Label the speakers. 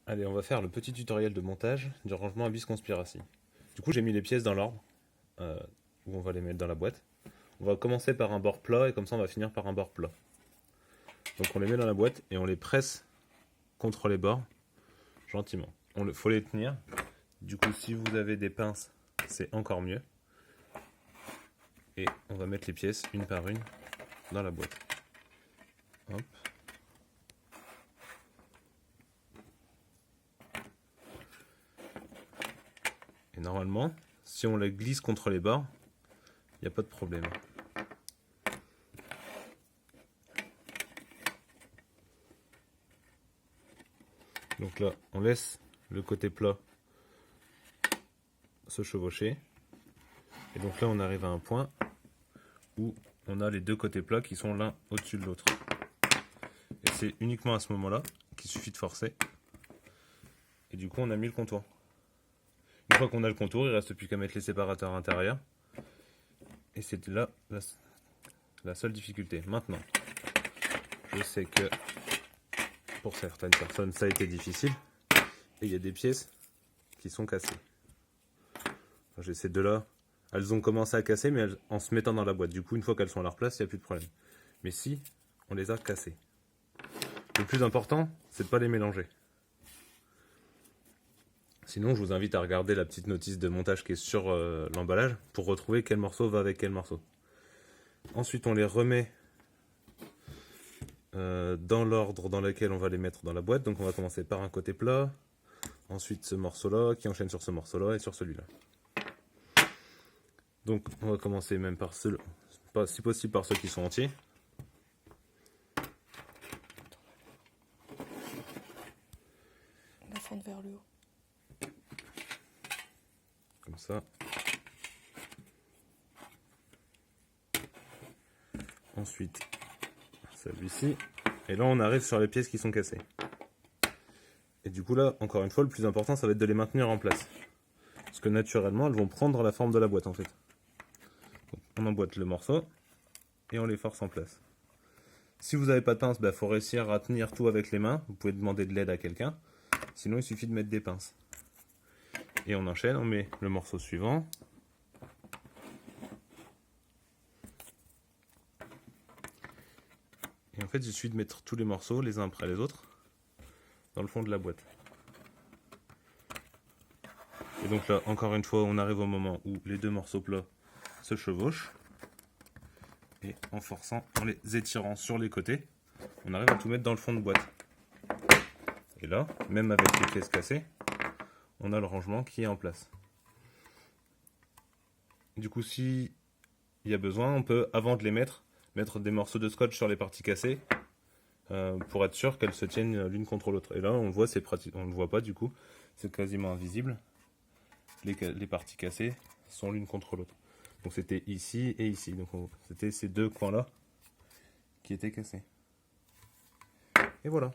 Speaker 1: Allez, on va faire le petit tutoriel de montage du rangement Abyss Conspiracy. Du coup, j'ai mis les pièces dans l'ordre où on va les mettre dans la boîte. On va commencer par un bord plat et comme ça on va finir par un bord plat. Donc on les met dans la boîte et on les presse contre les bords gentiment. Faut les tenir. Du coup, si vous avez des pinces, c'est encore mieux. Et on va mettre les pièces une par une dans la boîte. Hop. Et normalement, si on les glisse contre les bords, il n'y a pas de problème. Donc là, on laisse le côté plat se chevaucher. Et donc là, on arrive à un point où on a les deux côtés plats qui sont l'un au-dessus de l'autre. Et c'est uniquement à ce moment-là qu'il suffit de forcer. Et du coup, on a mis le contour. Une fois qu'on a le contour, il ne reste plus qu'à mettre les séparateurs intérieurs. Et c'est là la seule difficulté. Maintenant, je sais que pour certaines personnes, ça a été difficile. Et il y a des pièces qui sont cassées. Enfin, j'ai ces deux-là. Elles ont commencé à casser, mais en se mettant dans la boîte. Du coup, une fois qu'elles sont à leur place, il n'y a plus de problème. Mais si, on les a cassées. Le plus important, c'est de ne pas les mélanger. Sinon, je vous invite à regarder la petite notice de montage qui est sur l'emballage pour retrouver quel morceau va avec quel morceau. Ensuite, on les remet dans l'ordre dans lequel on va les mettre dans la boîte. Donc, on va commencer par un côté plat. Ensuite, ce morceau-là qui enchaîne sur ce morceau-là et sur celui-là. Donc, on va commencer même par ceux, si possible par ceux qui sont entiers.
Speaker 2: La fente vers le haut.
Speaker 1: Comme ça. Ensuite, celui-ci. Et là, on arrive sur les pièces qui sont cassées. Et du coup, là, encore une fois, le plus important, ça va être de les maintenir en place. Parce que naturellement, elles vont prendre la forme de la boîte, en fait. Donc, on emboîte le morceau et on les force en place. Si vous n'avez pas de pince, il faut réussir à tenir tout avec les mains. Vous pouvez demander de l'aide à quelqu'un. Sinon, il suffit de mettre des pinces. Et on enchaîne, on met le morceau suivant. Et en fait, il suffit de mettre tous les morceaux, les uns après les autres, dans le fond de la boîte. Et donc là, encore une fois, on arrive au moment où les deux morceaux plats se chevauchent. Et en forçant, en les étirant sur les côtés, on arrive à tout mettre dans le fond de boîte. Et là, même avec les pièces cassées, on a le rangement qui est en place. Du coup, si il y a besoin, on peut, avant de les mettre des morceaux de scotch sur les parties cassées pour être sûr qu'elles se tiennent l'une contre l'autre. Et là, on le voit, on le voit pas du coup, c'est quasiment invisible. Les parties cassées sont l'une contre l'autre. Donc c'était ici et ici. Donc c'était ces deux coins-là qui étaient cassés. Et voilà.